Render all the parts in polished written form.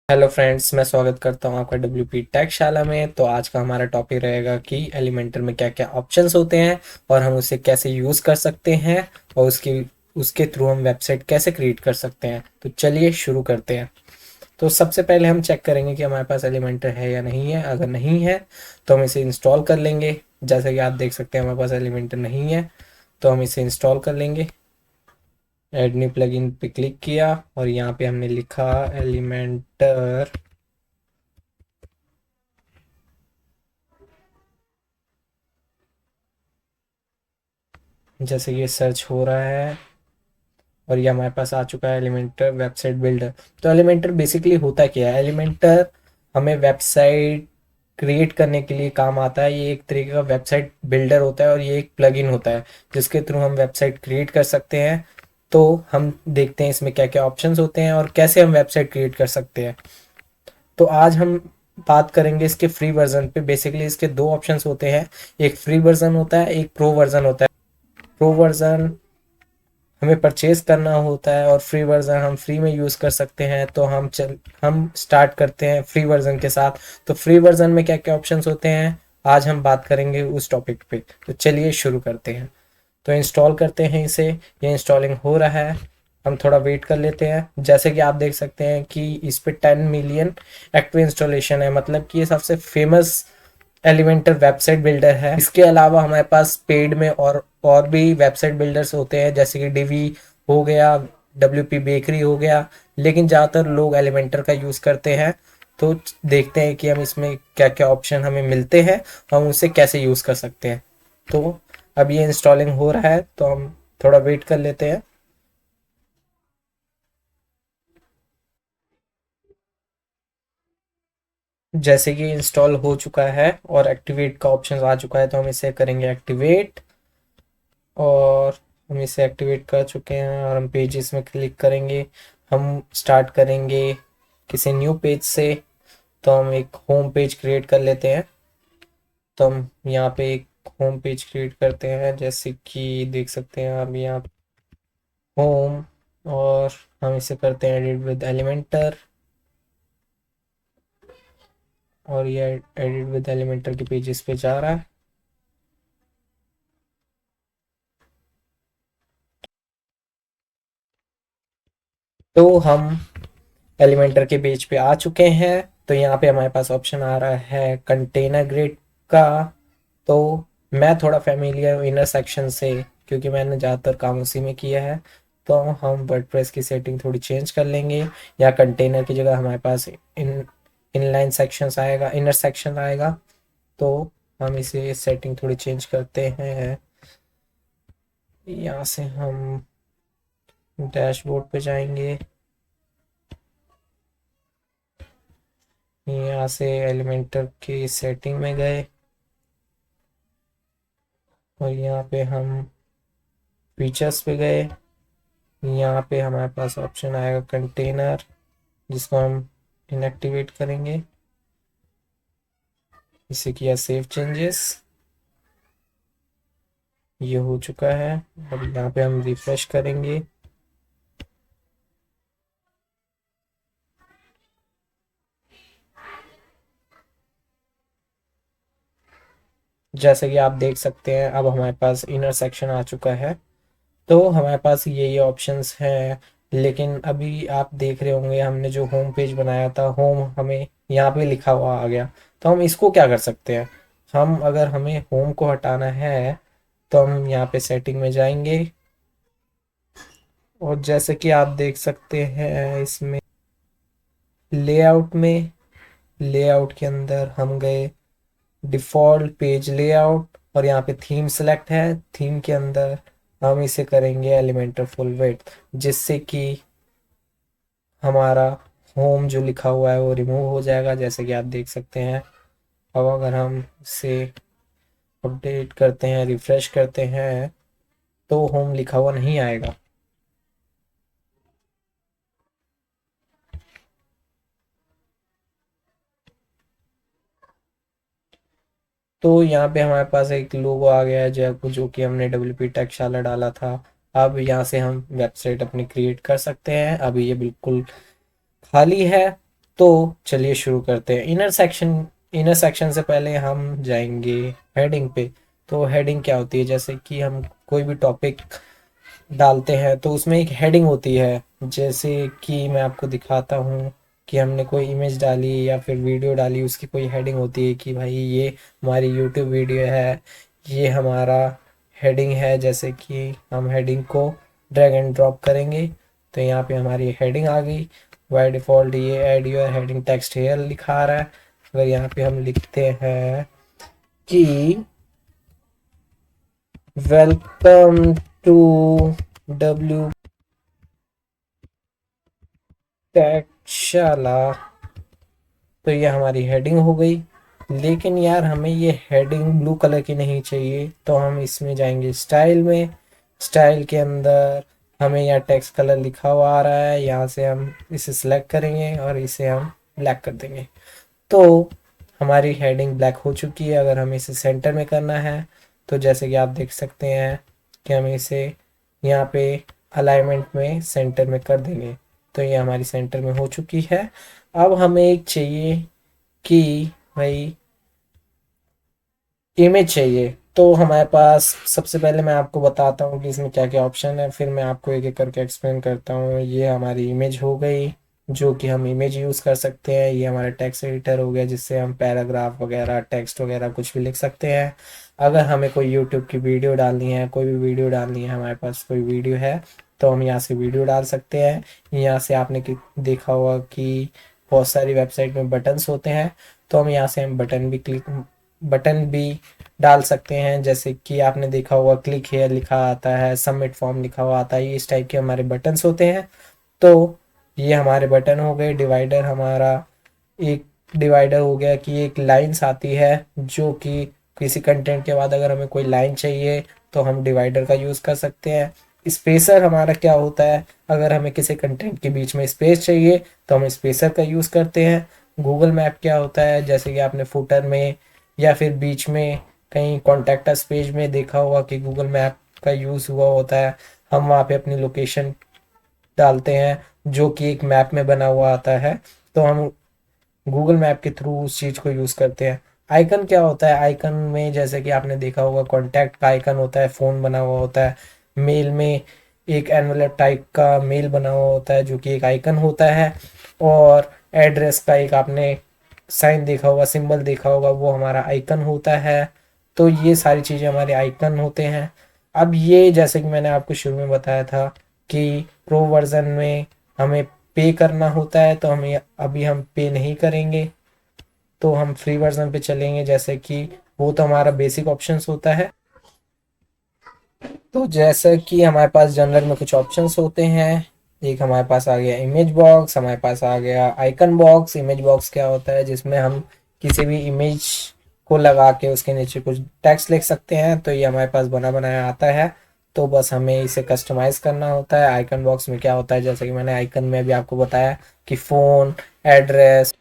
Hello friends, मैं स्वागत करता हूं आपका डब्ल्यूपी टेक शाला में। तो आज का हमारा टॉपिक रहेगा कि एलिमेंटर में क्या क्या ऑप्शंस होते हैं और हम उसे कैसे यूज़ कर सकते हैं और उसके थ्रू हम वेबसाइट कैसे क्रिएट कर सकते हैं। तो चलिए शुरू करते हैं। तो सबसे पहले हम चेक करेंगे कि हमारे पास एलिमेंटर है या नहीं है। अगर नहीं है तो हम इसे इंस्टॉल कर लेंगे। जैसे कि आप देख सकते हैं हमारे पास एलिमेंटर नहीं है, तो हम इसे इंस्टॉल कर लेंगे। ऐड न्यू प्लगइन पे क्लिक किया और यहाँ पे हमने लिखा एलिमेंटर। जैसे ये सर्च हो रहा है और ये हमारे पास आ चुका है एलिमेंटर वेबसाइट बिल्डर। तो एलिमेंटर बेसिकली होता क्या है? एलिमेंटर हमें वेबसाइट क्रिएट करने के लिए काम आता है। ये एक तरीके का वेबसाइट बिल्डर होता है और ये एक प्लगइन होता है जिसके थ्रू हम वेबसाइट क्रिएट कर सकते हैं। तो हम देखते हैं इसमें क्या क्या ऑप्शंस होते हैं और कैसे हम वेबसाइट क्रिएट कर सकते हैं। तो आज हम बात करेंगे इसके फ्री वर्जन पे। बेसिकली इसके दो ऑप्शंस होते हैं, एक फ्री वर्जन होता है, एक प्रो वर्जन होता है। प्रो वर्जन हमें परचेज करना होता है और फ्री वर्जन हम फ्री में यूज़ कर सकते हैं। तो हम स्टार्ट करते हैं फ्री वर्जन के साथ। तो फ्री वर्जन में क्या क्या ऑप्शंस होते हैं आज हम बात करेंगे उस टॉपिक पे। तो चलिए शुरू करते हैं। तो इंस्टॉल करते हैं इसे। ये इंस्टॉलिंग हो रहा है, हम थोड़ा वेट कर लेते हैं। जैसे कि आप देख सकते हैं कि इस पे 10 मिलियन एक्टिव इंस्टॉलेशन है, मतलब कि ये सबसे फेमस एलिमेंटर वेबसाइट बिल्डर है। इसके अलावा हमारे पास पेड में और भी वेबसाइट बिल्डर्स होते हैं, जैसे कि डिवी हो गया, डब्ल्यूपी बेकरी हो गया, लेकिन ज़्यादातर लोग एलिमेंटर का यूज़ करते हैं। तो देखते हैं कि हम इसमें क्या क्या ऑप्शन हमें मिलते हैं, हम उसे कैसे यूज़ कर सकते हैं। तो अब ये इंस्टॉलिंग हो रहा है, तो हम थोड़ा वेट कर लेते हैं। जैसे कि इंस्टॉल हो चुका है और एक्टिवेट का ऑप्शन आ चुका है, तो हम इसे करेंगे एक्टिवेट। और हम इसे एक्टिवेट कर चुके हैं और हम पेजेस में क्लिक करेंगे। हम स्टार्ट करेंगे किसी न्यू पेज से। तो हम एक होम पेज क्रिएट कर लेते हैं। तो हम यहाँ पे एक होम पेज क्रिएट करते हैं, जैसे कि देख सकते हैं आप यहाँ होम। और हम इसे करते हैं एडिट विद एलिमेंटर और ये एडिट विद एलिमेंटर के पेजेस पे जा रहा है। तो हम एलिमेंटर के पेज पे आ चुके हैं। तो यहाँ पे हमारे पास ऑप्शन आ रहा है कंटेनर ग्रिड का। तो मैं थोड़ा फेमिलियर हूँ इनर सेक्शन से, क्योंकि मैंने ज़्यादातर काम उसी में किया है। तो हम वर्डप्रेस की सेटिंग थोड़ी चेंज कर लेंगे। या कंटेनर की जगह हमारे पास इनलाइन सेक्शंस आएगा, इनर सेक्शन आएगा। तो हम इसे सेटिंग थोड़ी चेंज करते हैं। यहाँ से हम डैशबोर्ड पे जाएंगे, यहाँ से एलिमेंटर की सेटिंग में गए और यहाँ पे हम फीचर्स पे गए। यहाँ पे हमारे पास ऑप्शन आएगा कंटेनर, जिसको हम इनएक्टिवेट करेंगे। इसे किया सेव चेंजेस, ये हो चुका है। अब यहाँ पे हम रिफ्रेश करेंगे। जैसे कि आप देख सकते हैं अब हमारे पास इनर सेक्शन आ चुका है। तो हमारे पास ये ऑप्शंस हैं। लेकिन अभी आप देख रहे होंगे हमने जो होम पेज बनाया था, होम हमें यहाँ पे लिखा हुआ आ गया। तो हम इसको क्या कर सकते हैं? हम अगर हमें होम को हटाना है तो हम यहाँ पे सेटिंग में जाएंगे और जैसे कि आप देख सकते हैं इसमें लेआउट में, लेआउट के अंदर हम गए डिफ़ॉल्ट पेज लेआउट और यहाँ पे थीम सेलेक्ट है। थीम के अंदर हम इसे करेंगे एलिमेंटर फुल विड्थ, जिससे कि हमारा होम जो लिखा हुआ है वो रिमूव हो जाएगा, जैसे कि आप देख सकते हैं। अब अगर हम इसे अपडेट करते हैं, रिफ्रेश करते हैं, तो होम लिखा हुआ नहीं आएगा। तो यहाँ पे हमारे पास एक लोगो आ गया है जो कि हमने डब्ल्यूपी टेक्सशाला डाला था। अब यहाँ से हम वेबसाइट अपनी क्रिएट कर सकते हैं। अभी ये बिल्कुल खाली है। तो चलिए शुरू करते हैं। इनर सेक्शन से पहले हम जाएंगे हेडिंग पे। तो हेडिंग क्या होती है, जैसे कि हम कोई भी टॉपिक डालते हैं तो उसमें एक हेडिंग होती है। जैसे कि मैं आपको दिखाता हूँ कि हमने कोई इमेज डाली या फिर वीडियो डाली, उसकी कोई हेडिंग होती है कि भाई ये हमारी यूट्यूब वीडियो है, ये हमारा हेडिंग है। जैसे कि हम हेडिंग को ड्रैग एंड ड्रॉप करेंगे तो यहाँ पे हमारी हेडिंग आ गई। बाय डिफ़ॉल्ट ये add your heading text here लिखा आ रहा है। अगर यहाँ पे हम लिखते हैं कि वेलकम टू डब्ल्यू टेकशाला, तो ये हमारी हेडिंग हो गई। लेकिन यार हमें ये हेडिंग ब्लू कलर की नहीं चाहिए, तो हम इसमें जाएंगे स्टाइल में। स्टाइल के अंदर हमें यहाँ टेक्स्ट कलर लिखा हुआ आ रहा है, यहाँ से हम इसे सिलेक्ट करेंगे और इसे हम ब्लैक कर देंगे। तो हमारी हेडिंग ब्लैक हो चुकी है। अगर हमें इसे सेंटर में करना है तो जैसे कि आप देख सकते हैं कि हम इसे यहाँ पे अलाइनमेंट में सेंटर में कर देंगे। तो ये हमारी सेंटर में हो चुकी है। अब हमें एक चाहिए कि भाई इमेज चाहिए। तो हमारे पास सबसे पहले मैं आपको बताता हूँ कि इसमें क्या क्या ऑप्शन है, फिर मैं आपको एक एक करके एक्सप्लेन करता हूँ। ये हमारी इमेज हो गई, जो कि हम इमेज यूज़ कर सकते हैं। ये हमारा टेक्स्ट एडिटर हो गया, जिससे हम पैराग्राफ वगैरह टेक्स्ट वगैरह कुछ भी लिख सकते हैं। अगर हमें कोई यूट्यूब की वीडियो डालनी है, कोई भी वीडियो डालनी है, हमारे पास कोई वीडियो है तो हम यहाँ से वीडियो डाल सकते हैं। यहाँ से आपने देखा होगा कि बहुत सारी वेबसाइट में बटन्स होते हैं, तो हम यहाँ से हम बटन भी डाल सकते हैं। जैसे कि आपने देखा होगा क्लिक हेयर लिखा आता है, सबमिट फॉर्म लिखा हुआ आता है, ये इस टाइप के हमारे बटन्स होते हैं। तो ये हमारे बटन हो गए। डिवाइडर हमारा एक डिवाइडर हो गया कि एक लाइन्स आती है, जो कि किसी कंटेंट के बाद अगर हमें कोई लाइन चाहिए तो हम डिवाइडर का यूज़ कर सकते हैं। स्पेसर हमारा क्या होता है, अगर हमें किसी कंटेंट के बीच में स्पेस चाहिए तो हम स्पेसर का यूज़ करते हैं। गूगल मैप क्या होता है, जैसे कि आपने फुटर में या फिर बीच में कहीं कॉन्टैक्ट अस पेज में देखा होगा कि गूगल मैप का यूज़ हुआ होता है। हम वहाँ पे अपनी लोकेशन डालते हैं जो कि एक मैप में बना हुआ आता है, तो हम गूगल मैप के थ्रू उस चीज़ को यूज़ करते हैं। आइकन क्या होता है, आइकन में जैसे कि आपने देखा होगा कॉन्टैक्ट का आइकन होता है, फ़ोन बना हुआ होता है। मेल में एक एनवेलप टाइप का मेल बना हुआ होता है, जो कि एक आइकन होता है। और एड्रेस का एक आपने साइन देखा होगा, सिंबल देखा होगा, वो हमारा आइकन होता है। तो ये सारी चीज़ें हमारे आइकन होते हैं। अब ये जैसे कि मैंने आपको शुरू में बताया था कि प्रो वर्ज़न में हमें पे करना होता है, तो हमें अभी हम पे नहीं करेंगे, तो हम फ्री वर्ज़न पे चलेंगे। जैसे कि वो तो हमारा बेसिक ऑप्शंस होता है। तो जैसे कि हमारे पास जनरल में कुछ ऑप्शंस होते हैं। एक हमारे पास आ गया इमेज बॉक्स, हमारे पास आ गया आइकन बॉक्स। इमेज बॉक्स क्या होता है, जिसमें हम किसी भी इमेज को लगा के उसके नीचे कुछ टेक्स्ट लिख सकते हैं। तो ये हमारे पास बना बनाया आता है, तो बस हमें इसे कस्टमाइज़ करना होता है। आइकन बॉक्स में क्या होता है, जैसे कि मैंने आइकन में भी आपको बताया कि फ़ोन, एड्रेस।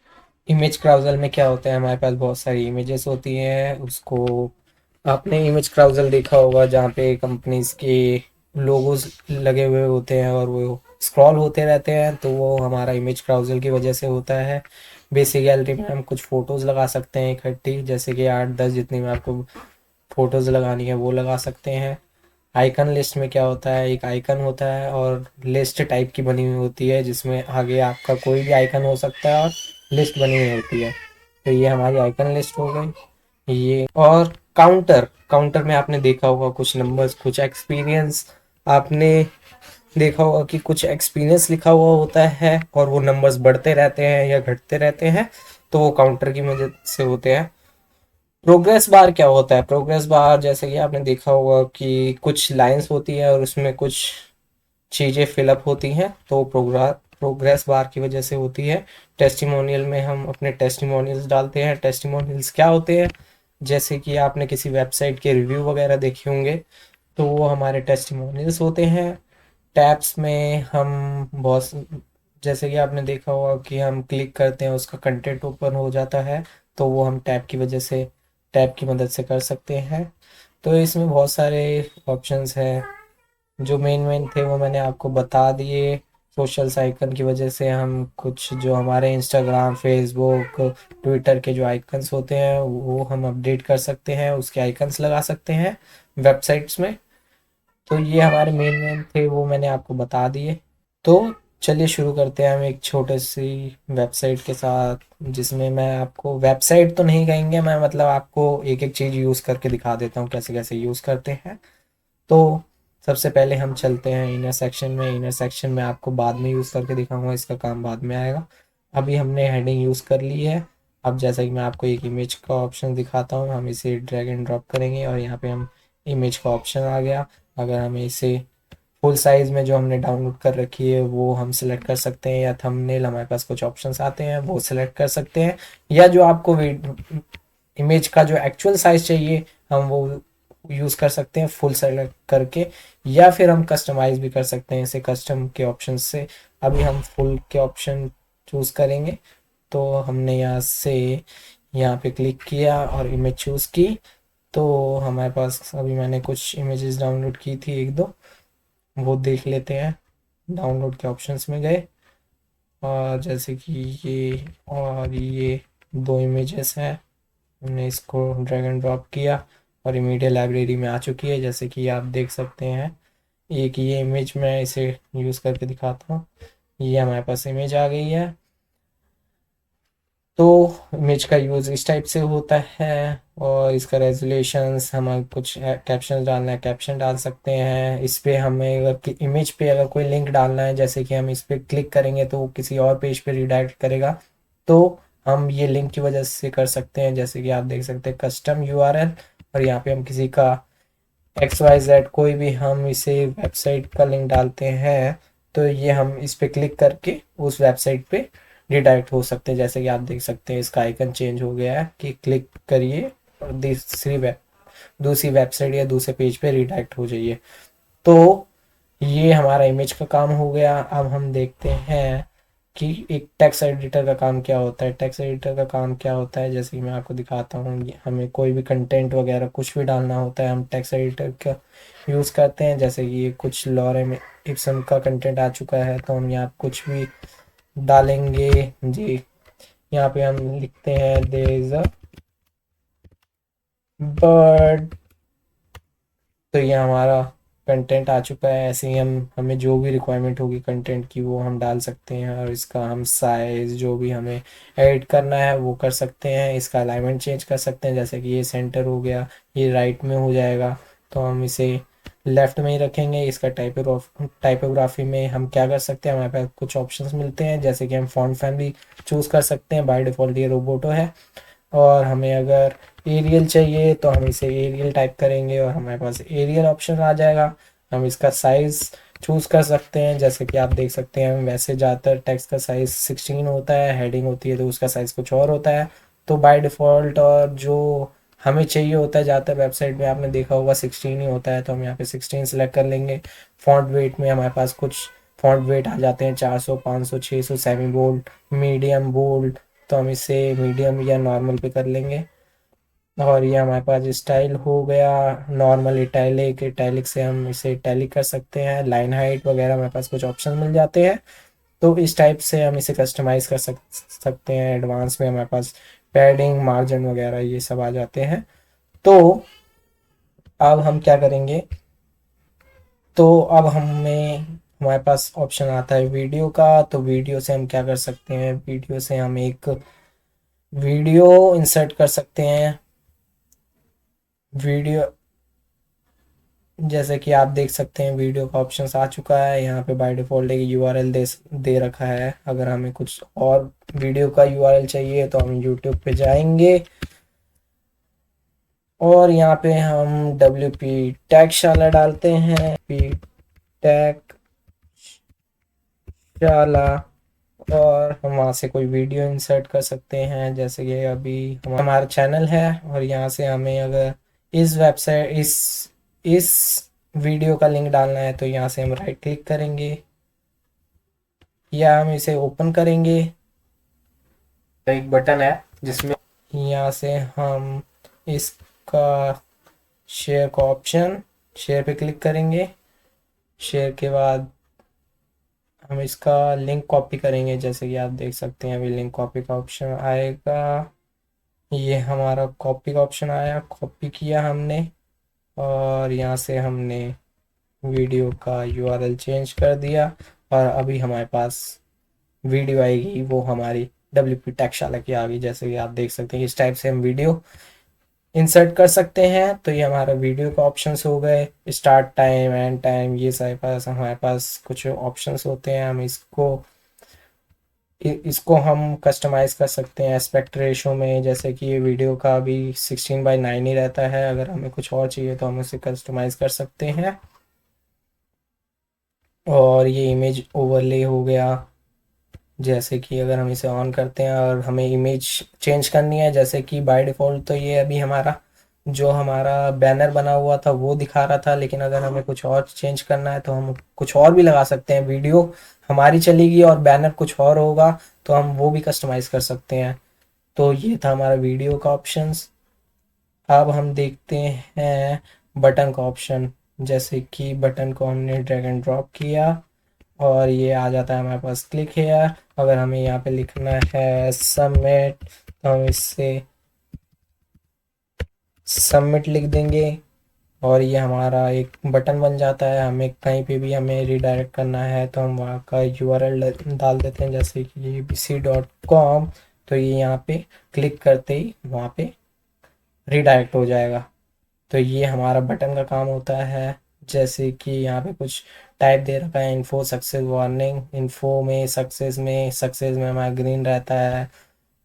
इमेज क्राउजल में क्या होता है, हमारे पास बहुत सारी इमेजेस होती हैं। उसको आपने इमेज क्राउजल देखा होगा, जहाँ पे कंपनीज के लोगोज लगे हुए होते हैं और वो स्क्रॉल होते रहते हैं, तो वो हमारा इमेज क्राउजल की वजह से होता है। बेसिक गैलरी में हम कुछ फ़ोटोज़ लगा सकते हैं इकट्ठी, जैसे कि 8-10 जितनी में आपको फ़ोटोज़ लगानी है वो लगा सकते हैं। आइकन लिस्ट में क्या होता है, एक आइकन होता है और लिस्ट टाइप की बनी हुई होती है, जिसमें आगे आपका कोई भी आइकन हो सकता है और लिस्ट बनी हुई होती है। तो ये हमारी आइकन लिस्ट हो गई। ये और काउंटर, काउंटर में आपने देखा होगा कुछ नंबर्स, कुछ एक्सपीरियंस। आपने देखा होगा कि कुछ एक्सपीरियंस लिखा हुआ होता है और वो नंबर्स बढ़ते रहते हैं या घटते रहते हैं, तो वो काउंटर की मदद से होते हैं। प्रोग्रेस बार क्या होता है, प्रोग्रेस बार जैसे कि आपने देखा होगा कि कुछ लाइंस होती है और उसमें कुछ चीज़ें फिलअप होती हैं, तो प्रोग्रेस बार की वजह से होती है। टेस्टिमोनियल में हम अपने टेस्टिमोनियल्स डालते हैं। टेस्टिमोनियल्स क्या होते हैं, जैसे कि आपने किसी वेबसाइट के रिव्यू वगैरह देखे होंगे, तो वो हमारे टेस्टिमोनियल्स होते हैं। टैब्स में हम बहुत, जैसे कि आपने देखा होगा कि हम क्लिक करते हैं उसका कंटेंट ओपन हो जाता है, तो वो हम टैब की वजह से, टैब की मदद से कर सकते हैं। तो इसमें बहुत सारे ऑप्शंस हैं, जो मेन मेन थे वो मैंने आपको बता दिए। सोशल्स आइकन की वजह से हम कुछ जो हमारे इंस्टाग्राम, फेसबुक, ट्विटर के जो आइकन्स होते हैं वो हम अपडेट कर सकते हैं, उसके आइकन्स लगा सकते हैं वेबसाइट्स में। तो ये हमारे मेन मेन थे, वो मैंने आपको बता दिए। तो चलिए शुरू करते हैं हम एक छोटे सी वेबसाइट के साथ, जिसमें मैं आपको, वेबसाइट तो नहीं कहेंगे, मैं मतलब आपको एक एक चीज़ यूज़ करके दिखा देता हूँ कैसे कैसे यूज़ करते हैं। तो सबसे पहले हम चलते हैं इनर सेक्शन में। इनर सेक्शन में आपको बाद में यूज़ करके दिखाऊंगा, इसका काम बाद में आएगा। अभी हमने हेडिंग यूज़ कर ली है। अब जैसा कि मैं आपको एक इमेज का ऑप्शन दिखाता हूँ, हम इसे ड्रैग एंड ड्रॉप करेंगे और यहाँ पे हम इमेज का ऑप्शन आ गया। अगर हमें इसे फुल साइज़ में जो हमने डाउनलोड कर रखी है वो हम सिलेक्ट कर सकते हैं, या थंबनेल हमारे पास कुछ ऑप्शंस आते हैं वो सिलेक्ट कर सकते हैं, या जो आपको इमेज का जो एक्चुअल साइज चाहिए हम वो यूज़ कर सकते हैं फुल सेलेक्ट करके, या फिर हम कस्टमाइज भी कर सकते हैं इसे कस्टम के ऑप्शन से। अभी हम फुल के ऑप्शन चूज़ करेंगे। तो हमने यहाँ से यहाँ पे क्लिक किया और इमेज चूज़ की। तो हमारे पास अभी मैंने कुछ इमेजेस डाउनलोड की थी एक दो, वो देख लेते हैं। डाउनलोड के ऑप्शंस में गए और जैसे कि ये और ये दो इमेजेस हैं, हमने इसको ड्रैग एंड ड्रॉप किया और मीडिया लाइब्रेरी में आ चुकी है, जैसे कि आप देख सकते हैं। एक ये इमेज मैं इसे यूज़ करके दिखाता हूँ। ये हमारे पास इमेज आ गई है। तो इमेज का यूज़ इस टाइप से होता है, और इसका रेजोल्यूशंस, हमें कुछ कैप्शन डालना है कैप्शन डाल सकते हैं। इस पे हमें अगर इमेज पे अगर कोई लिंक डालना है, जैसे कि हम इस पे क्लिक करेंगे तो वो किसी और पेज पे रिडायरेक्ट करेगा, तो हम ये लिंक की वजह से कर सकते हैं। जैसे कि आप देख सकते हैं कस्टम यूआरएल, और यहाँ पे हम किसी का XYZ कोई भी हम इसे वेबसाइट का लिंक डालते हैं, तो ये हम इस पे क्लिक करके उस वेबसाइट पे रिडायरेक्ट हो सकते हैं। जैसे कि आप देख सकते हैं इसका आइकन चेंज हो गया है कि क्लिक करिए और दूसरी वेबसाइट या दूसरे पेज पे रिडायरेक्ट हो जाइए। तो ये हमारा इमेज का काम हो गया। अब हम देखते हैं कि एक टेक्स्ट एडिटर का काम क्या होता है। टेक्स्ट एडिटर का काम क्या होता है, जैसे कि मैं आपको दिखाता हूँ। हमें कोई भी कंटेंट वगैरह कुछ भी डालना होता है, हम टेक्स्ट एडिटर का यूज़ करते हैं। जैसे कि ये कुछ लॉरेम इप्सन का कंटेंट आ चुका है, तो हम यहाँ कुछ भी डालेंगे जी। यहाँ पे हम लिखते हैं देयर इज अ बर्ड, तो ये हमारा कंटेंट आ चुका है। ऐसे ही हम हमें जो भी रिक्वायरमेंट होगी कंटेंट की वो हम डाल सकते हैं, और इसका हम साइज जो भी हमें एडिट करना है वो कर सकते हैं। इसका अलाइनमेंट चेंज कर सकते हैं, जैसे कि ये सेंटर हो गया, ये राइट में हो जाएगा तो हम इसे लेफ्ट में ही रखेंगे। इसका टाइपोग्राफी में हम क्या कर सकते हैं, हमारे पास कुछ ऑप्शंस मिलते हैं, जैसे कि हम फॉन्ट फैमिली चूज़ कर सकते हैं। बाय डिफ़ॉल्ट ये रोबोटो है, और हमें अगर एरियल चाहिए तो हम इसे एरियल टाइप करेंगे और हमारे पास एरियल ऑप्शन आ जाएगा। हम इसका साइज़ चूज़ कर सकते हैं, जैसे कि आप देख सकते हैं वैसे ज़्यादातर टेक्स्ट का साइज़ 16 होता है, हेडिंग होती है तो उसका साइज़ कुछ और होता है। तो बाय डिफ़ॉल्ट और जो हमें चाहिए होता है ज़्यादातर वेबसाइट में आपने देखा होगा 16 ही होता है, तो हम यहाँ पे 16 सेलेक्ट कर लेंगे। फॉन्ट वेट में हमारे पास कुछ फॉन्ट वेट आ जाते हैं 400, 500, 600, सेमी बोल्ड, मीडियम, बोल्ड, तो हम इसे मीडियम या नॉर्मल पे कर लेंगे। और ये हमारे पास स्टाइल हो गया नॉर्मल, इटैलिक, इटैलिक से हम इसे इटैलिक कर सकते हैं। लाइन हाइट वगैरह हमारे पास कुछ ऑप्शन मिल जाते हैं, तो इस टाइप से हम इसे कस्टमाइज कर सकते हैं। एडवांस में हमारे पास पैडिंग, मार्जिन वगैरह ये सब आ जाते हैं। तो अब हम क्या करेंगे, तो अब हमें हमारे पास ऑप्शन आता है वीडियो का। तो वीडियो से हम क्या कर सकते हैं, वीडियो से हम एक वीडियो इंसर्ट कर सकते हैं। वीडियो, जैसे कि आप देख सकते हैं वीडियो का ऑप्शन आ चुका है। यहाँ पे बाय डिफ़ॉल्ट एक यूआरएल दे रखा है। अगर हमें कुछ और वीडियो का यूआरएल चाहिए तो हम यूट्यूब पे जाएंगे और यहाँ पे हम WP टैगशाला डालते हैं, पी टैगशाला, और हम वहाँ से कोई वीडियो इंसर्ट कर सकते हैं। जैसे कि अभी हमारा चैनल है और यहाँ से हमें अगर इस वेबसाइट इस वीडियो का लिंक डालना है तो यहाँ से हम राइट क्लिक करेंगे या हम इसे ओपन करेंगे। तो एक बटन है जिसमें यहाँ से हम इसका शेयर का ऑप्शन, शेयर पे क्लिक करेंगे। शेयर के बाद हम इसका लिंक कॉपी करेंगे, जैसे कि आप देख सकते हैं अभी लिंक कॉपी का ऑप्शन आएगा। ये हमारा कॉपी का ऑप्शन आया, कॉपी किया हमने और यहाँ से हमने वीडियो का यूआरएल चेंज कर दिया और अभी हमारे पास वीडियो आएगी, वो हमारी WP टेक्शाला की आ गई। जैसे कि आप देख सकते हैं इस टाइप से हम वीडियो इंसर्ट कर सकते हैं। तो ये हमारा वीडियो का ऑप्शंस हो गए, स्टार्ट टाइम, एंड टाइम, ये सारे पास हमारे पास कुछ ऑप्शंस होते हैं। हम इसको हम कस्टमाइज़ कर सकते हैं एस्पेक्ट रेशो में, जैसे कि ये वीडियो का अभी 16:9 ही रहता है। अगर हमें कुछ और चाहिए तो हम उसे कस्टमाइज़ कर सकते हैं। और ये इमेज ओवरले हो गया, जैसे कि अगर हम इसे ऑन करते हैं और हमें इमेज चेंज करनी है, जैसे कि बाय डिफ़ॉल्ट तो ये अभी हमारा जो हमारा बैनर बना हुआ था वो दिखा रहा था, लेकिन अगर हमें कुछ और चेंज करना है तो हम कुछ और भी लगा सकते हैं। वीडियो हमारी चलेगी और बैनर कुछ और होगा, तो हम वो भी कस्टमाइज़ कर सकते हैं। तो ये था हमारा वीडियो का ऑप्शंस। अब हम देखते हैं बटन का ऑप्शन, जैसे कि बटन को हमने ड्रैग एंड ड्रॉप किया और ये आ जाता है हमारे पास क्लिक हेयर। अगर हमें यहाँ पे लिखना है सबमिट तो हम इससे सबमिट लिख देंगे और ये हमारा एक बटन बन जाता है। हमें कहीं पे भी हमें रिडायरेक्ट करना है तो हम वहाँ का यूआरएल डाल देते हैं, जैसे कि abc.com। तो ये यहाँ पे क्लिक करते ही वहाँ पे रिडायरेक्ट हो जाएगा। तो ये हमारा बटन का काम होता है। जैसे कि यहाँ पे कुछ टाइप दे रखा है, इन्फो सक्सेस वार्निंग। इन्फो में सक्सेस में हमारा ग्रीन रहता है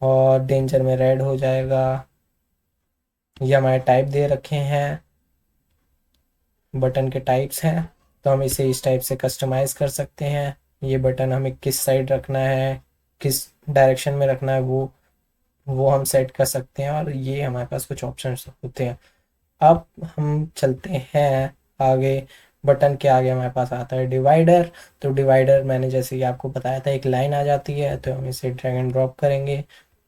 और डेंजर में रेड हो जाएगा। ये हमारे टाइप दे रखे हैं, बटन के टाइप्स हैं। तो हम इसे इस टाइप से कस्टमाइज़ कर सकते हैं। ये बटन हमें किस साइड रखना है, किस डायरेक्शन में रखना है, वो हम सेट कर सकते हैं। और ये हमारे पास कुछ ऑप्शंस होते हैं। अब हम चलते हैं आगे। बटन के आगे हमारे पास आता है डिवाइडर। तो डिवाइडर मैंने जैसे कि आपको बताया था, एक लाइन आ जाती है तो हम इसे ड्रैग एंड ड्रॉप करेंगे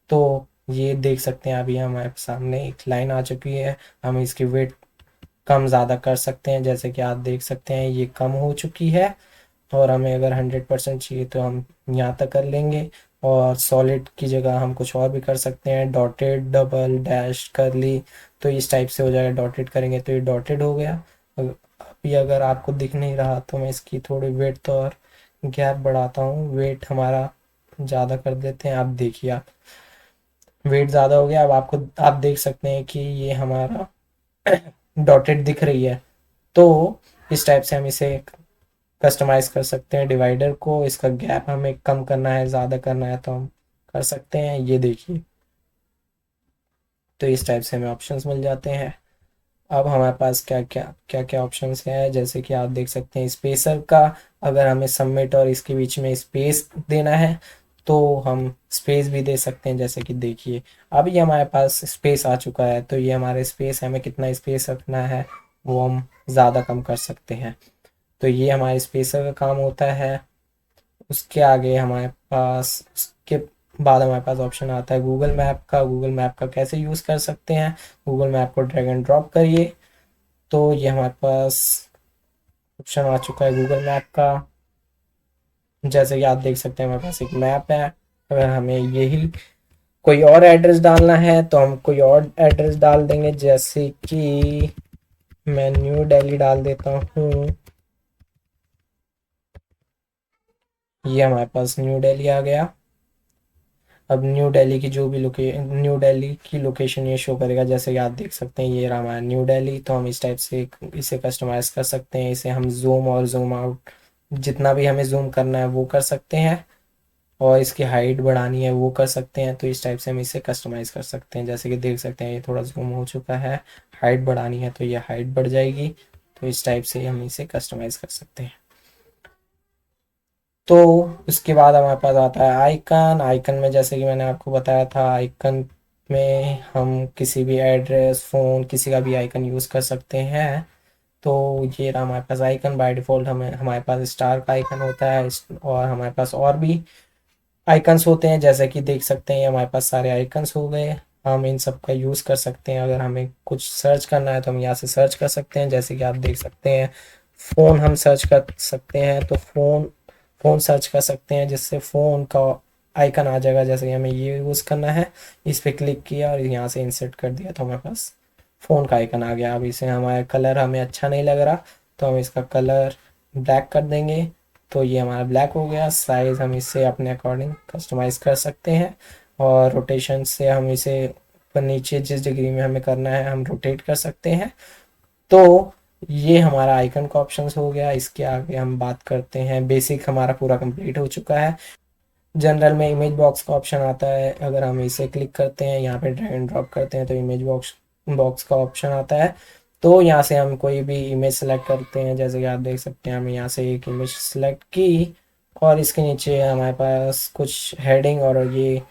तो ये देख सकते हैं अभी हमारे सामने एक लाइन आ चुकी है। हम इसकी वेट कम ज़्यादा कर सकते हैं, जैसे कि आप देख सकते हैं ये कम हो चुकी है। और हमें अगर 100% चाहिए तो हम यहाँ तक कर लेंगे। और सॉलिड की जगह हम कुछ और भी कर सकते हैं, डॉटेड, डबल, डैश, करली। तो इस टाइप से हो जाएगा। डॉटेड करेंगे तो ये डॉटेड हो गया। अभी अगर आपको दिख नहीं रहा तो मैं इसकी थोड़ी वेट और गैप बढ़ाता हूँ। वेट हमारा ज़्यादा कर देते हैं। आप देखिए, आप वेट ज़्यादा हो गया। अब आप देख सकते हैं कि ये हमारा डॉटेड दिख रही है। तो इस टाइप से हम इसे कस्टमाइज कर सकते हैं डिवाइडर को। इसका गैप हमें कम करना है, ज़्यादा करना है तो हम कर सकते हैं। ये देखिए, तो इस टाइप से हमें ऑप्शंस मिल जाते हैं। अब हमारे पास क्या क्या ऑप्शंस हैं, जैसे कि आप देख सकते हैं स्पेसर का। अगर हमें सबमिट और इसके बीच में स्पेस देना है तो हम स्पेस भी दे सकते हैं। जैसे कि देखिए अब ये हमारे पास स्पेस आ चुका है। तो ये हमारे स्पेस है, हमें कितना स्पेस रखना है वो हम ज़्यादा कम कर सकते हैं। तो ये हमारे स्पेसर का काम होता है। उसके आगे हमारे पास उसके बाद हमारे पास ऑप्शन आता है गूगल मैप का। गूगल मैप का कैसे यूज़ कर सकते हैं, गूगल मैप को ड्रैग एंड ड्रॉप करिए तो ये हमारे पास ऑप्शन आ चुका है गूगल मैप का। जैसे कि आप देख सकते हैं हमारे पास एक मैप है। अगर हमें यही कोई और एड्रेस डालना है तो हम कोई और एड्रेस डाल देंगे, जैसे कि मैं न्यू दिल्ली डाल देता हूँ। ये हमारे पास न्यू दिल्ली आ गया। अब न्यू दिल्ली की लोकेशन ये शो करेगा, जैसे कि आप देख सकते हैं ये रहा हमारा न्यू दिल्ली। तो हम इस टाइप से इसे कस्टमाइज़ कर सकते हैं। इसे हम जूम और जूम आउट जितना भी हमें जूम करना है वो कर सकते हैं और इसकी हाइट बढ़ानी है वो कर सकते हैं। तो इस टाइप से हम इसे कस्टमाइज़ कर सकते हैं। जैसे कि देख सकते हैं ये थोड़ा जूम हो चुका है, हाइट बढ़ानी है तो ये हाइट बढ़ जाएगी। तो इस टाइप से हम इसे कस्टमाइज़ कर सकते हैं। तो उसके बाद हमारे पास आता है आइकन। आइकन में जैसे कि मैंने आपको बताया था, आइकन में हम किसी भी एड्रेस, फ़ोन, किसी का भी आइकन यूज़ कर सकते हैं। तो ये रहा हमारे पास आइकन। बाय डिफ़ॉल्ट हमारे पास स्टार का आइकन होता है और हमारे पास और भी आइकन्स होते हैं। जैसे कि देख सकते हैं ये हमारे पास सारे आइकन्स हो गए। हम इन सब का यूज़ कर सकते हैं। अगर हमें कुछ सर्च करना है तो हम यहाँ से सर्च कर सकते हैं। जैसे कि आप देख सकते हैं फ़ोन हम सर्च कर सकते हैं। तो फ़ोन सर्च कर सकते हैं, जिससे फ़ोन का आइकन आ जाएगा। जैसे कि हमें ये यूज़ करना है, इस पर क्लिक किया और यहाँ से इंसर्ट कर दिया तो हमारे पास फ़ोन का आइकन आ गया। अब इसे हमारा कलर हमें अच्छा नहीं लग रहा तो हम इसका कलर ब्लैक कर देंगे, तो ये हमारा ब्लैक हो गया। साइज़ हम इसे अपने अकॉर्डिंग कस्टमाइज़ कर सकते हैं, और रोटेशन से हम इसे ऊपर नीचे जिस डिग्री में हमें करना है हम रोटेट कर सकते हैं। तो ये हमारा आइकन का ऑप्शंस हो गया। इसके आगे हम बात करते हैं, बेसिक हमारा पूरा कंप्लीट हो चुका है। जनरल में इमेज बॉक्स का ऑप्शन आता है, अगर हम इसे क्लिक करते हैं, यहाँ पे ड्रैग एंड ड्रॉप करते हैं तो इमेज बॉक्स बॉक्स का ऑप्शन आता है। तो यहाँ से हम कोई भी इमेज सेलेक्ट करते हैं, जैसे कि आप देख सकते हैं हमने यहाँ से एक इमेज सेलेक्ट की, और इसके नीचे हमारे पास कुछ हेडिंग और ये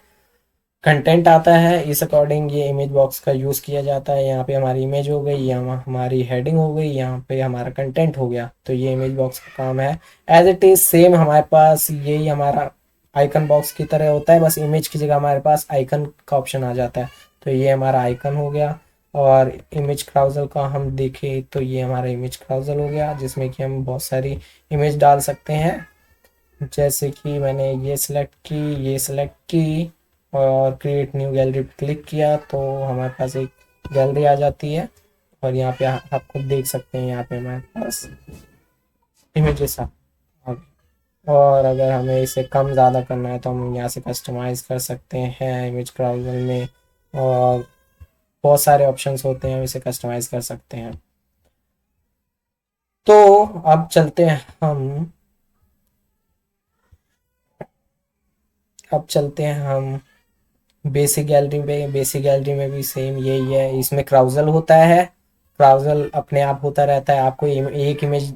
कंटेंट आता है। इस अकॉर्डिंग ये इमेज बॉक्स का यूज़ किया जाता है। यहाँ पे हमारी इमेज हो गई, यहाँ हमारी हेडिंग हो गई, यहाँ पे हमारा कंटेंट हो गया। तो ये इमेज बॉक्स का काम है। एज इट इज़ सेम हमारे पास यही हमारा आइकन बॉक्स की तरह होता है, बस इमेज की जगह हमारे पास आइकन का ऑप्शन आ जाता है। तो ये हमारा आइकन हो गया। और इमेज क्राउजल का हम देखें तो ये हमारा इमेज क्राउजल हो गया, जिसमें कि हम बहुत सारी इमेज डाल सकते हैं। जैसे कि मैंने ये सिलेक्ट की, ये सिलेक्ट की और क्रिएट न्यू गैलरी पे क्लिक किया तो हमारे पास एक गैलरी आ जाती है। और यहाँ पे आप खुद देख सकते हैं, यहाँ पे हमारे पास इमेजेस आ गई। और अगर हमें इसे कम ज़्यादा करना है तो हम यहाँ से कस्टमाइज़ कर सकते हैं इमेज ब्राउज़र में, और बहुत सारे ऑप्शंस होते हैं, हम इसे कस्टमाइज़ कर सकते हैं। तो अब चलते हैं हम बेसिक गैलरी पे। बेसिक गैलरी में भी सेम यही है, इसमें क्राउजल होता है। क्राउजल अपने आप होता रहता है। आपको एक इमेज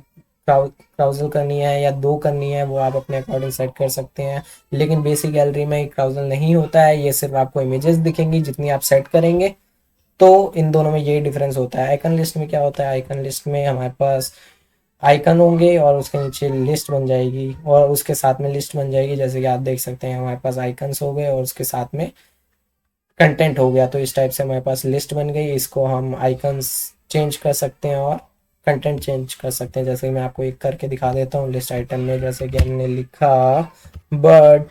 क्राउजल करनी है या दो करनी है वो आप अपने अकॉर्डिंग सेट कर सकते हैं। लेकिन बेसिक गैलरी में क्राउजल नहीं होता है, ये सिर्फ आपको इमेजेस दिखेंगी जितनी आप सेट करेंगे। तो इन दोनों में यही डिफरेंस होता है। आइकन लिस्ट में क्या होता है, आइकन लिस्ट में हमारे पास आइकन होंगे और उसके नीचे लिस्ट बन जाएगी, और उसके साथ में लिस्ट बन जाएगी। जैसे कि आप देख सकते हैं हमारे पास आइकन्स हो गए और उसके साथ में कंटेंट हो गया। तो इस टाइप से हमारे पास लिस्ट बन गई। इसको हम आइकन्स चेंज कर सकते हैं और कंटेंट चेंज कर सकते हैं। जैसे कि मैं आपको एक करके दिखा देता हूँ लिस्ट आइटम में। जैसे कि हमने लिखा बर्ड,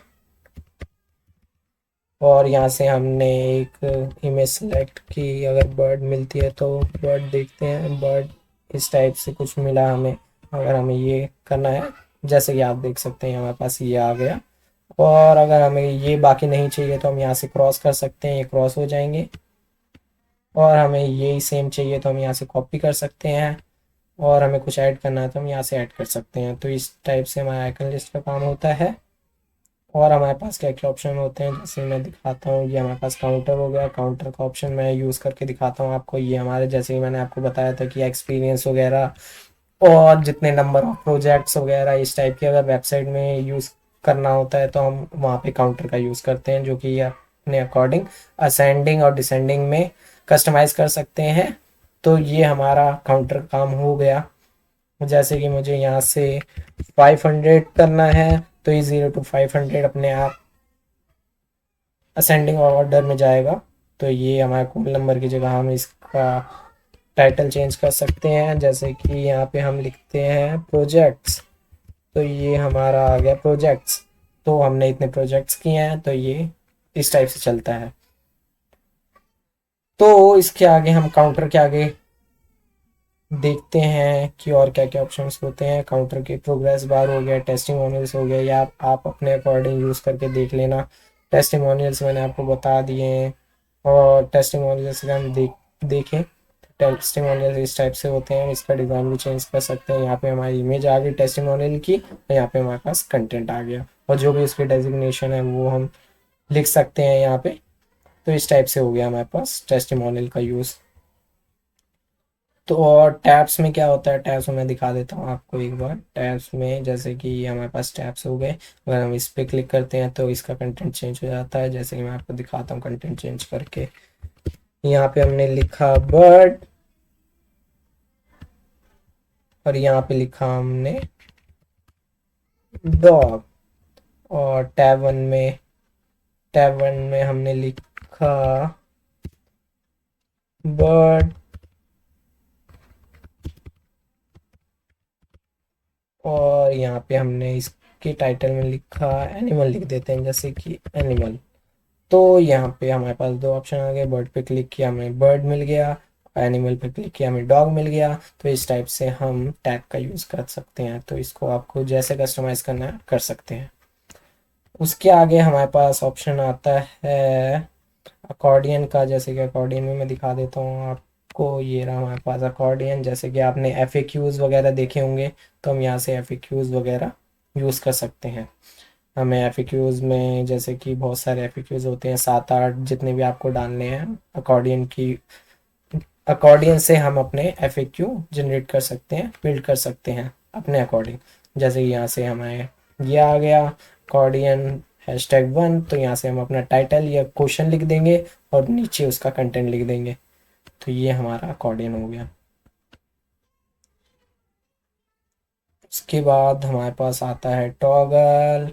और यहाँ से हमने एक इमेज सेलेक्ट की, अगर बर्ड मिलती है तो बर्ड देखते हैं। बर्ड इस टाइप से कुछ मिला हमें। अगर हमें ये करना है, जैसे कि आप देख सकते हैं हमारे पास ये आ गया। और अगर हमें ये बाकी नहीं चाहिए तो हम यहाँ से क्रॉस कर सकते हैं, ये क्रॉस हो जाएंगे। और हमें यही सेम चाहिए तो हम यहाँ से कॉपी कर सकते हैं, और हमें कुछ ऐड करना है तो हम यहाँ से ऐड कर सकते हैं। तो इस टाइप से हमारा आइकन लिस्ट का काम होता है। और हमारे पास क्या क्या ऑप्शन होते हैं, जैसे मैं दिखाता हूँ। ये हमारे पास काउंटर हो गया। काउंटर का ऑप्शन मैं यूज़ करके दिखाता हूँ आपको। ये हमारे, जैसे कि मैंने आपको बताया था कि एक्सपीरियंस वगैरह और जितने नंबर ऑफ प्रोजेक्ट्स वगैरह इस टाइप की अगर वेबसाइट में यूज़ करना होता है तो हम वहाँ पे काउंटर का यूज़ करते हैं, जो कि अपने अकॉर्डिंग असेंडिंग और डिसेंडिंग में कस्टमाइज़ कर सकते हैं। तो ये हमारा काउंटर काम हो गया। जैसे कि मुझे यहाँ से 500 करना है तो ये 0 to 500 अपने आप असेंडिंग ऑर्डर में जाएगा। तो ये हमारे कूल नंबर की जगह हम इसका टाइटल चेंज कर सकते हैं। जैसे कि यहाँ पे हम लिखते हैं प्रोजेक्ट्स, तो ये हमारा आ गया प्रोजेक्ट्स। तो हमने इतने प्रोजेक्ट्स किए हैं तो ये इस टाइप से चलता है। तो इसके आगे हम काउंटर के आगे देखते हैं कि और क्या क्या ऑप्शंस होते हैं। काउंटर के प्रोग्रेस बार हो गया, टेस्टिमोनियल्स हो गया, या आप अपने अकॉर्डिंग यूज़ करके देख लेना। टेस्टिमोनियल्स मैंने आपको बता दिए हैं। और टेस्टिमोनियल्स अगर हम देखें, टेस्टिमोनियल्स इस टाइप से होते हैं। इसका डिज़ाइन भी चेंज कर सकते हैं। यहाँ पे हमारी इमेज आ गई टेस्टिमोनियल की, और यहाँ पे हमारे पास कंटेंट आ गया, और जो भी उसकी डेजिग्नेशन है वो हम लिख सकते हैं यहाँ पे। तो इस टाइप से हो गया हमारे पास टेस्टिमोनियल का यूज़। तो और टैब्स में क्या होता है, टैब्स में मैं दिखा देता हूँ आपको एक बार। टैब्स में जैसे कि हमारे पास टैब्स हो गए, अगर हम इस पर क्लिक करते हैं तो इसका कंटेंट चेंज हो जाता है। जैसे कि मैं आपको दिखाता हूँ कंटेंट चेंज करके। यहाँ पे हमने लिखा बर्ड, और यहाँ पे लिखा हमने डॉग। और टैब 1 में हमने लिखा बर्ड, और यहाँ पे हमने इस के टाइटल में लिखा एनिमल लिख देते हैं, जैसे कि एनिमल। तो यहाँ पे हमारे पास दो ऑप्शन आ गए, बर्ड पे क्लिक किया हमें बर्ड मिल गया, एनिमल पे क्लिक किया हमें डॉग मिल गया। तो इस टाइप से हम टैग का यूज़ कर सकते हैं। तो इसको आपको जैसे कस्टमाइज़ करना है कर सकते हैं। उसके आगे हमारे पास ऑप्शन आता है अकॉर्डियन का, जैसे कि अकॉर्डियन में मैं दिखा देता हूँ आपको। ये रहा हमारे पास अकॉर्डियन। जैसे कि आपने FAQs वगैरह देखे होंगे, तो हम यहाँ से FAQs वगैरह यूज़ कर सकते हैं। हमें FAQs में जैसे कि बहुत सारे FAQs होते हैं, 7-8 जितने भी आपको डालने हैं अकॉर्डियन से हम अपने FAQ जनरेट कर सकते हैं, बिल्ड कर सकते हैं अपने अकॉर्डिंग। जैसे यहाँ से हमें ये आ गया अकॉर्डियन #1, तो यहाँ से हम अपना टाइटल या क्वेश्चन लिख देंगे और नीचे उसका कंटेंट लिख देंगे। तो ये हमारा अकॉर्डियन हो गया। उसके बाद हमारे पास आता है टॉगल।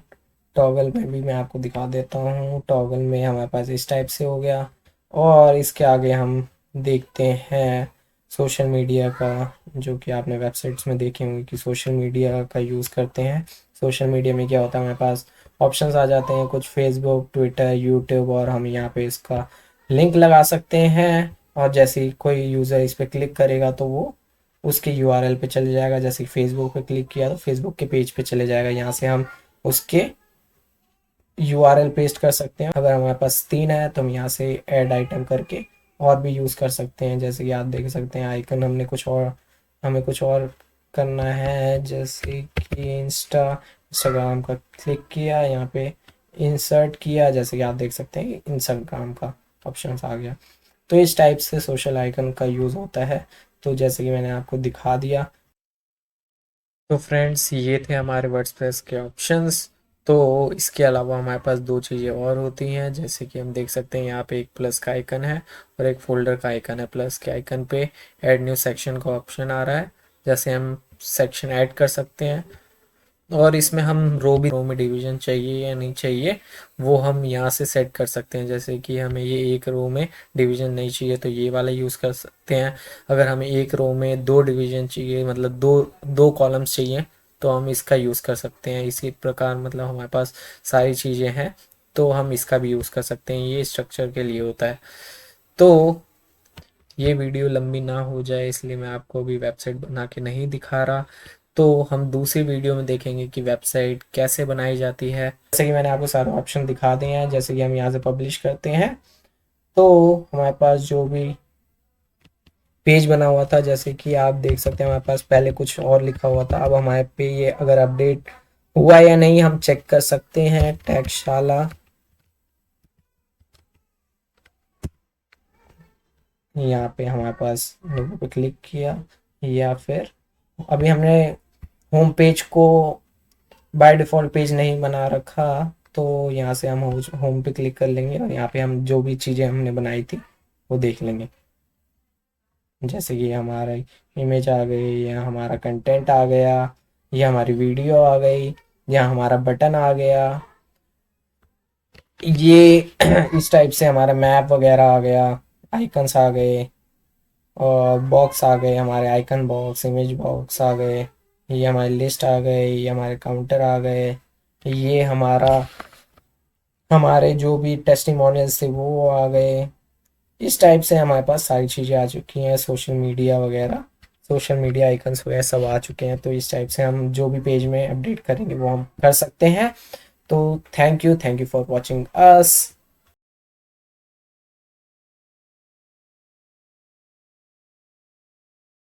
टॉगल में भी मैं आपको दिखा देता हूँ। टॉगल में हमारे पास इस टाइप से हो गया। और इसके आगे हम देखते हैं सोशल मीडिया का, जो कि आपने वेबसाइट्स में देखे होंगे कि सोशल मीडिया का यूज़ करते हैं। सोशल मीडिया में क्या होता है, हमारे पास ऑप्शंस आ जाते हैं कुछ, फेसबुक, ट्विटर, यूट्यूब, और हम यहाँ पे इसका लिंक लगा सकते हैं। और जैसे ही कोई यूज़र इस पर क्लिक करेगा तो वो उसके URL पे चले जाएगा। जैसे फेसबुक पे क्लिक किया तो फेसबुक के पेज पे चले जाएगा। यहाँ से हम उसके URL पेस्ट कर सकते हैं। अगर हमारे पास 3 है तो हम यहाँ से ऐड आइटम करके और भी यूज़ कर सकते हैं। जैसे कि आप देख सकते हैं आइकन हमें कुछ और करना है, जैसे कि इंस्टाग्राम का क्लिक किया, यहाँ पे इंसर्ट किया, जैसे कि आप देख सकते हैं इंस्टाग्राम का ऑप्शन आ गया। तो इस टाइप से सोशल आइकन का यूज़ होता है। तो जैसे कि मैंने आपको दिखा दिया। तो फ्रेंड्स, ये थे हमारे वर्डप्रेस के ऑप्शंस। तो इसके अलावा हमारे पास दो चीज़ें और होती हैं, जैसे कि हम देख सकते हैं यहाँ पे एक प्लस का आइकन है और एक फोल्डर का आइकन है। प्लस के आइकन पे ऐड न्यू सेक्शन का ऑप्शन आ रहा है, जैसे हम सेक्शन ऐड कर सकते हैं। और इसमें हम रो में डिवीजन चाहिए या नहीं चाहिए वो हम यहाँ से सेट कर सकते हैं। जैसे कि हमें ये एक रो में डिवीजन नहीं चाहिए तो ये वाला यूज़ कर सकते हैं। अगर हमें एक रो में 2 डिवीजन चाहिए, मतलब दो दो कॉलम्स चाहिए, तो हम इसका यूज़ कर सकते हैं। इसी प्रकार मतलब हमारे पास सारी चीज़ें हैं तो हम इसका भी यूज़ कर सकते हैं। ये स्ट्रक्चर के लिए होता है। तो ये वीडियो लंबी ना हो जाए इसलिए मैं आपको अभी वेबसाइट बना के नहीं दिखा रहा। तो हम दूसरी वीडियो में देखेंगे कि वेबसाइट कैसे बनाई जाती है। जैसे कि मैंने आपको सारे ऑप्शन दिखा दिए हैं। जैसे कि हम यहाँ से पब्लिश करते हैं तो हमारे पास जो भी पेज बना हुआ था, जैसे कि आप देख सकते हैं हमारे पास पहले कुछ और लिखा हुआ था, अब हमारे पे ये अगर अपडेट हुआ या नहीं हम चेक कर सकते हैं। टैगशाला, यहाँ पे हमारे पास लोगों पे क्लिक किया, या फिर अभी हमने होम पेज को बाय डिफ़ॉल्ट पेज नहीं बना रखा, तो यहाँ से हम होम पे क्लिक कर लेंगे और यहाँ पे हम जो भी चीज़ें हमने बनाई थी वो देख लेंगे। जैसे कि हमारा इमेज आ गई, या हमारा कंटेंट आ गया, या हमारी वीडियो आ गई, या हमारा बटन आ गया, ये इस टाइप से हमारा मैप वगैरह आ गया, आइकन्स आ गए, और बॉक्स आ गए, हमारे आइकन बॉक्स, इमेज बॉक्स आ गए, ये हमारी लिस्ट आ गई, ये हमारे काउंटर आ गए, ये हमारे जो भी टेस्टिमोनियल्स थे वो आ गए। इस टाइप से हमारे पास सारी चीज़ें आ चुकी हैं, सोशल मीडिया वगैरह, सोशल मीडिया आइकन्स वगैरह सब आ चुके हैं। तो इस टाइप से हम जो भी पेज में अपडेट करेंगे वो हम कर सकते हैं। तो thank you for watching us.